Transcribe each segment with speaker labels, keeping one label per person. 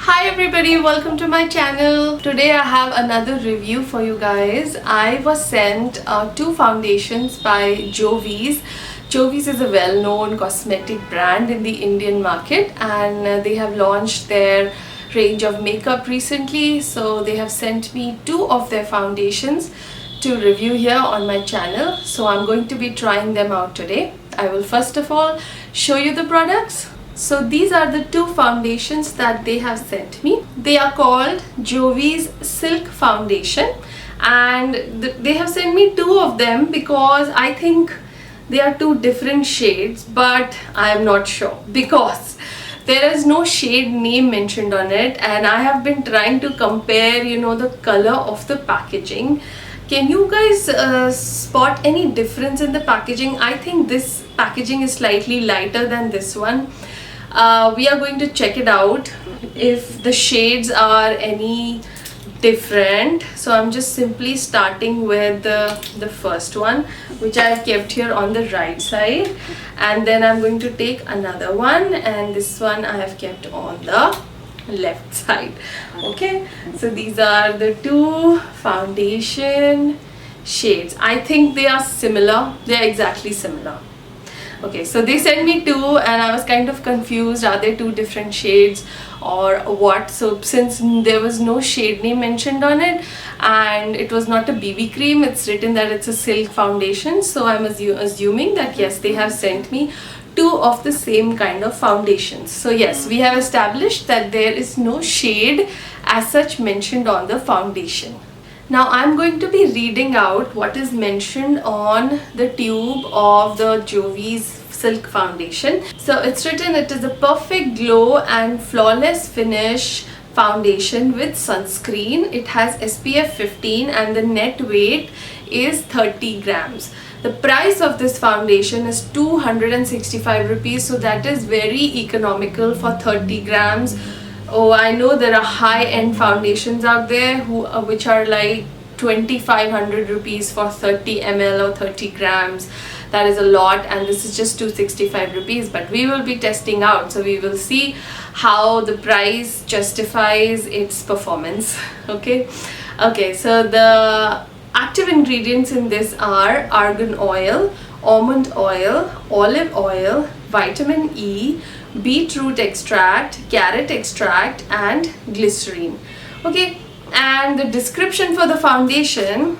Speaker 1: Hi everybody, welcome to my channel. Today I have another review for you guys. I was sent two foundations by Jovees. Jovees is a well-known cosmetic brand in the Indian market, and they have launched their range of makeup recently. So they have sent me two of their foundations to review here on my channel. So I'm going to be trying them out today. I will first of all show you the products. So these are the two foundations that they have sent me. They are called Jovees Silk Foundation, and they have sent me two of them because I think they are two different shades, but I am not sure because there is no shade name mentioned on it, and I have been trying to compare, the color of the packaging. Can you guys spot any difference in the packaging? I think this packaging is slightly lighter than this one. We are going to check it out if the shades are any different. So I'm just simply starting with the first one, which I have kept here on the right side, and then I'm going to take another one, and this one I have kept on the left side. Okay, so these are the two foundation shades. I think they are similar. They are exactly similar. Okay, so they sent me two and I was kind of confused. Are they two different shades or what? So since there was no shade name mentioned on it and it was not a BB cream, it's written that it's a silk foundation. So I'm assuming that yes, they have sent me two of the same kind of foundations. So yes, we have established that there is no shade as such mentioned on the foundation. Now I'm going to be reading out what is mentioned on the tube of the Jovees Silk Foundation. So it's written, it is a perfect glow and flawless finish foundation with sunscreen. It has SPF 15 and the net weight is 30 grams. The price of this foundation is 265 rupees, so that is very economical for 30 grams. Oh, I know there are high-end foundations out there which are like 2,500 rupees for 30 ml or 30 grams. That is a lot, and this is just 265 rupees, but we will be testing out, so we will see how the price justifies its performance. Okay, so the active ingredients in this are argan oil, almond oil, olive oil, vitamin E, beetroot extract, carrot extract and glycerine. Okay, and the description for the foundation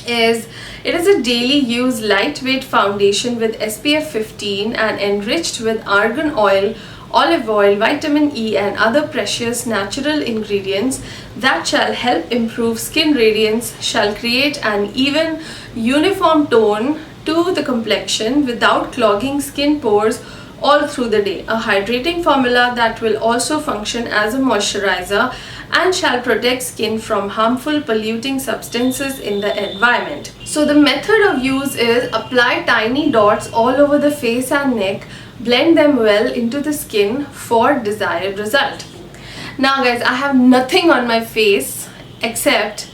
Speaker 1: is, it is a daily use lightweight foundation with SPF 15 and enriched with argan oil, olive oil, vitamin E and other precious natural ingredients that shall help improve skin radiance, shall create an even uniform tone to the complexion without clogging skin pores all through the day. A hydrating formula that will also function as a moisturizer and shall protect skin from harmful polluting substances in the environment. So the method of use is apply tiny dots all over the face and neck, blend them well into the skin for desired result. Now guys, I have nothing on my face except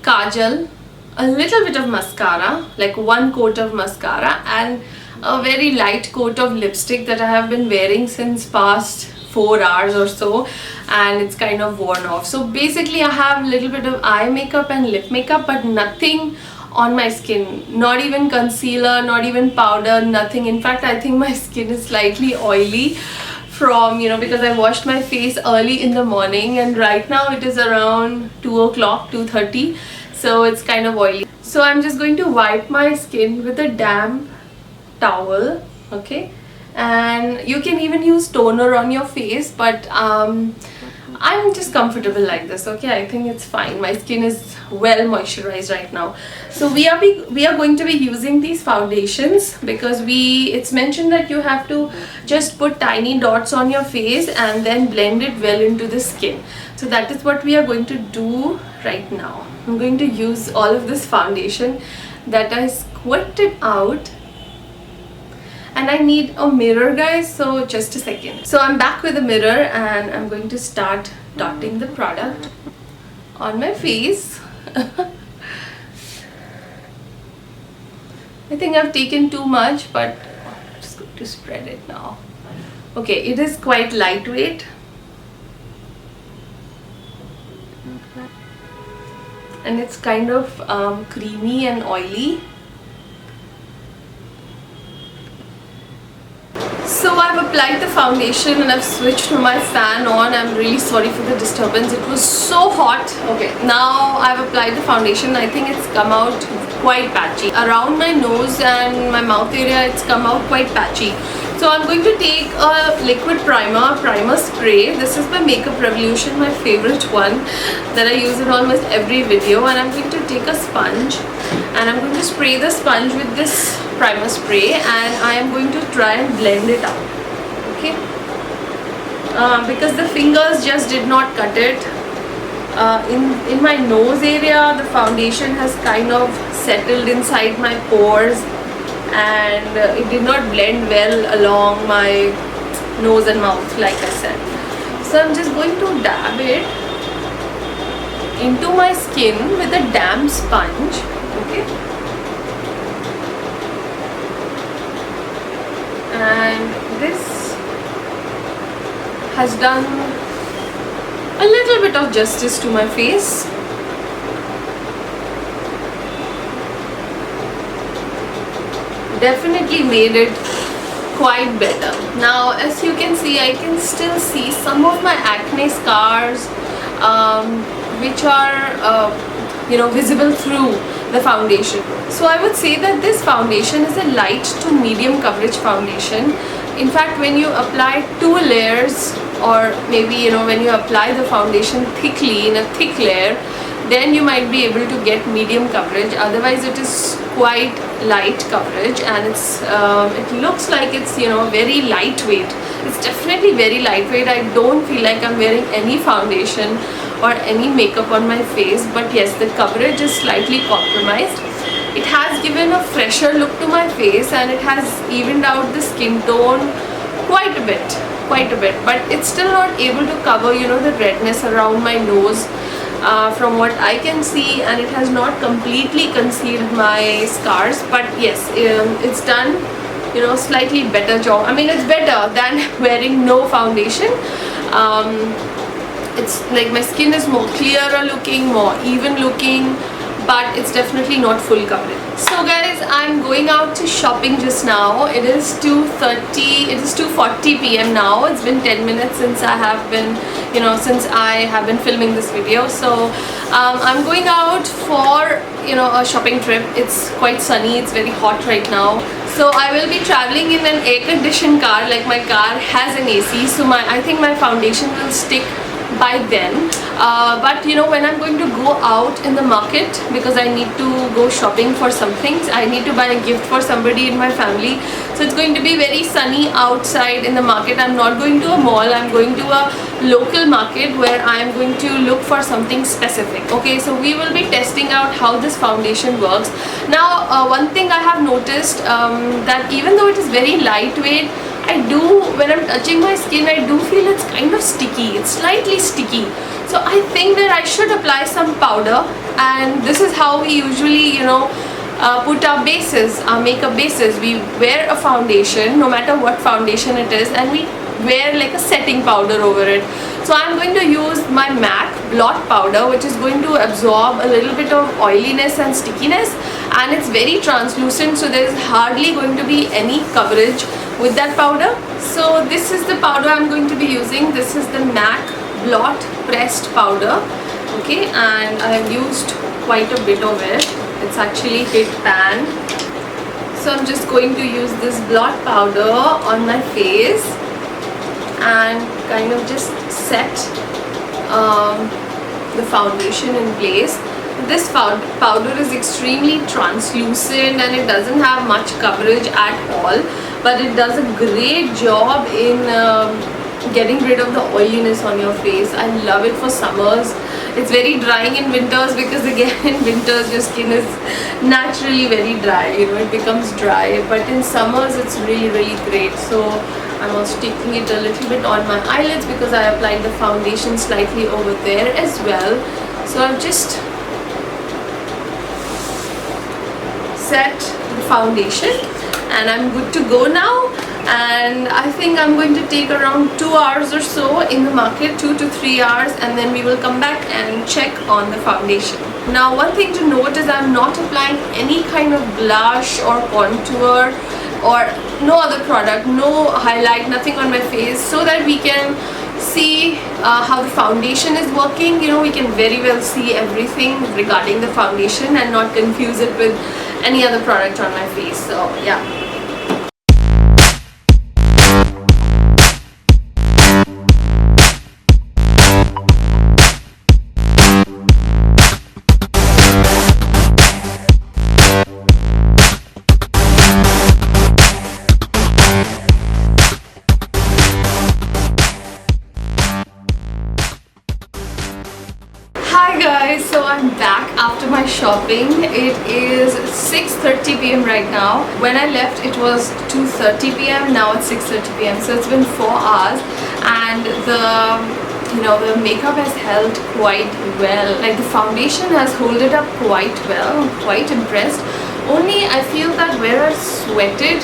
Speaker 1: kajal, a little bit of mascara, like one coat of mascara, and a very light coat of lipstick that I have been wearing since past 4 hours or so, and it's kind of worn off. So basically I have a little bit of eye makeup and lip makeup, but nothing on my skin, not even concealer, not even powder, nothing. In fact, I think my skin is slightly oily from, because I washed my face early in the morning, and right now it is around 2 o'clock, 2:30, so it's kind of oily. So I'm just going to wipe my skin with a damp towel. Okay, and you can even use toner on your face, but I'm just comfortable like this. Okay, I think it's fine. My skin is well moisturized right now. So we are going to be using these foundations because it's mentioned that you have to just put tiny dots on your face and then blend it well into the skin. So that is what we are going to do right now. I'm going to use all of this foundation that I squirted out. And I need a mirror, guys, so just a second. So I'm back with a mirror and I'm going to start dotting the product on my face. I think I've taken too much, but I'm just going to spread it now. Okay, it is quite lightweight. and it's kind of creamy and oily. So I've applied the foundation and I've switched my fan on. I'm really sorry for the disturbance. It was so hot. Okay, now I've applied the foundation. I think it's come out quite patchy. Around my nose and my mouth area, it's come out quite patchy. So I'm going to take a liquid primer spray. This is by Makeup Revolution, my favorite one that I use in almost every video. And I'm going to take a sponge and I'm going to spray the sponge with this primer spray, and I am going to try and blend it out. Okay, because the fingers just did not cut it. In my nose area, the foundation has kind of settled inside my pores, and it did not blend well along my nose and mouth, like I said. So I'm just going to dab it into my skin with a damp sponge. Okay, and this has done a little bit of justice to my face. Definitely made it quite better. Now, as you can see, I can still see some of my acne scars, which are visible through the foundation. So I would say that this foundation is a light to medium coverage foundation. In fact, when you apply 2 layers, or maybe when you apply the foundation thickly in a thick layer, then you might be able to get medium coverage. Otherwise it is quite light coverage, and it looks like it's very lightweight. It's definitely very lightweight. I don't feel like I'm wearing any foundation or any makeup on my face, but yes, the coverage is slightly compromised. It has given a fresher look to my face, and it has evened out the skin tone quite a bit, but it's still not able to cover the redness around my nose from what I can see, and it has not completely concealed my scars. But yes, it's done slightly better job. I mean, it's better than wearing no foundation. It's like my skin is more clearer looking, more even looking, but it's definitely not full coverage. So guys, I'm going out to shopping just now. It is 2:30, it is 2:40 p.m. now. It's been 10 minutes since I have been filming this video. So I'm going out for a shopping trip. It's quite sunny, it's very hot right now. So I will be traveling in an air-conditioned car. Like, my car has an AC, so I think my foundation will stick by then. But when I'm going to go out in the market, because I need to go shopping for some things, I need to buy a gift for somebody in my family, so it's going to be very sunny outside in the market. I'm not going to a mall, I'm going to a local market where I'm going to look for something specific. Okay, so we will be testing out how this foundation works. Now, one thing I have noticed, that even though it is very lightweight, when I'm touching my skin, I do feel it's kind of sticky. It's slightly sticky. So I think that I should apply some powder, and this is how we usually, put our bases, our makeup bases. We wear a foundation, no matter what foundation it is, and we wear like a setting powder over it. So I'm going to use my MAC blot powder, which is going to absorb a little bit of oiliness and stickiness, and it's very translucent, so there's hardly going to be any coverage with that powder. So this is the powder I'm going to be using. This is the MAC blot pressed powder. Okay, and I have used quite a bit of it. It's actually hit pan. So I'm just going to use this blot powder on my face and kind of just set the foundation in place. This powder is extremely translucent and it doesn't have much coverage at all, but it does a great job in getting rid of the oiliness on your face. I love it for summers. It's very drying in winters, because again in winters your skin is naturally very dry, it becomes dry, but in summers it's really great. So I'm also taking it a little bit on my eyelids, because I applied the foundation slightly over there as well. So I've just set the foundation. and I'm good to go now. And I think I'm going to take around 2 hours or so in the market, 2 to 3 hours, and then we will come back and check on the foundation. Now, one thing to note is I'm not applying any kind of blush or contour or no other product, no highlight, nothing on my face, so that we can see how the foundation is working. You know, we can very well see everything regarding the foundation and not confuse it with any other product on my face. So yeah. Hi guys, so I'm back after my shopping. It is 6:30 p.m. right now. When I left it was 2:30 p.m. Now it's 6:30 p.m. So it's been 4 hours, and the makeup has held quite well. Like, the foundation has held it up quite well. I'm quite impressed. Only I feel that where I sweated,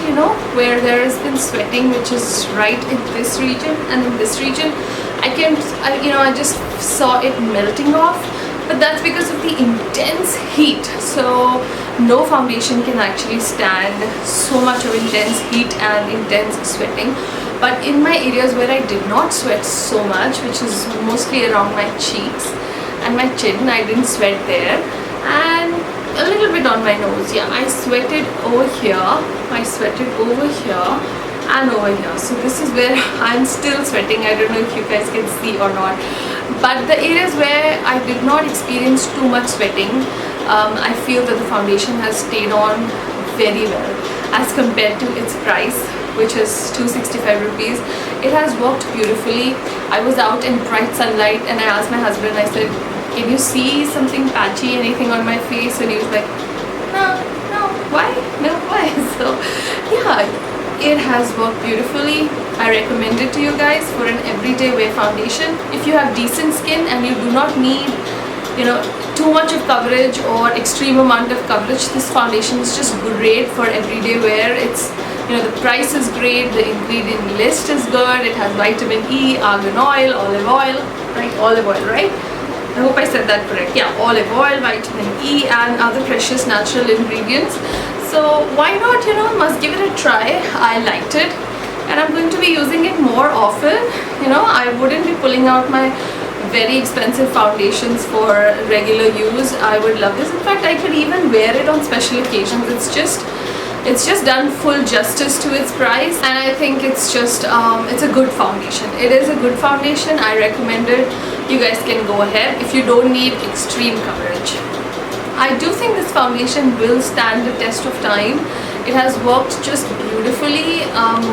Speaker 1: where there has been sweating, which is right in this region and in this region, I just saw it melting off. But that's because of the intense heat. So no foundation can actually stand so much of intense heat and intense sweating. But in my areas where I did not sweat so much, which is mostly around my cheeks and my chin, I didn't sweat there, and a little bit on my nose. Yeah, I sweated over here, I sweated over here and over here. So this is where I'm still sweating. I don't know if you guys can see or not. But the areas where I did not experience too much sweating, I feel that the foundation has stayed on very well as compared to its price, which is 265 rupees. It has worked beautifully. I was out in bright sunlight and I asked my husband, I said, can you see something patchy, anything on my face? And he was like, no, why? No, why? So yeah, it has worked beautifully. I recommend it to you guys for an everyday wear foundation. If you have decent skin and you do not need too much of coverage or extreme amount of coverage, this foundation is just great for everyday wear. It's the price is great, the ingredient list is good, it has vitamin E, argan oil, olive oil, right? Olive oil, right? I hope I said that correct. Yeah, olive oil, vitamin E, and other precious natural ingredients. So why not, must give it a try. I liked it, and I'm going to be using it more often. I wouldn't be pulling out my very expensive foundations for regular use. I would love this. In fact, I could even wear it on special occasions. It's just done full justice to its price, and I think it's just it's a good foundation. It is a good foundation. I recommend it. You guys can go ahead if you don't need extreme coverage. I do think this foundation will stand the test of time. It has worked just beautifully.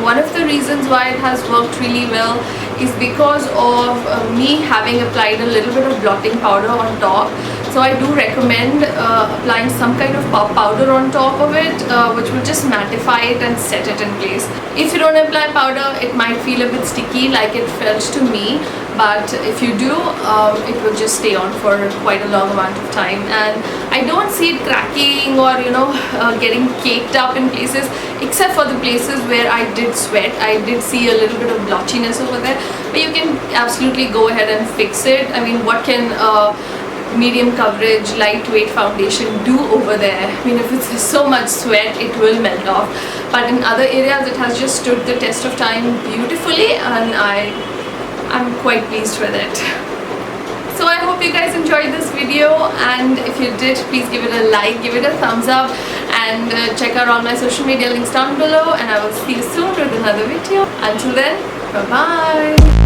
Speaker 1: One of the reasons why it has worked really well is because of me having applied a little bit of blotting powder on top. So I do recommend applying some kind of powder on top of it, which will just mattify it and set it in place. If you don't apply powder, it might feel a bit sticky like it felt to me, but if you do, it will just stay on for quite a long amount of time, and I don't see it cracking or getting caked up in places, except for the places where I did sweat. I did see a little bit of blotchiness over there, but you can absolutely go ahead and fix it. I mean, what can medium coverage lightweight foundation do over there? I mean, if it's so much sweat, it will melt off, but in other areas it has just stood the test of time beautifully, and I'm quite pleased with it. So I hope you guys enjoyed this video, and if you did, please give it a like, give it a thumbs up, and check out all my social media links down below, and I will see you soon with another video. Until then, bye bye.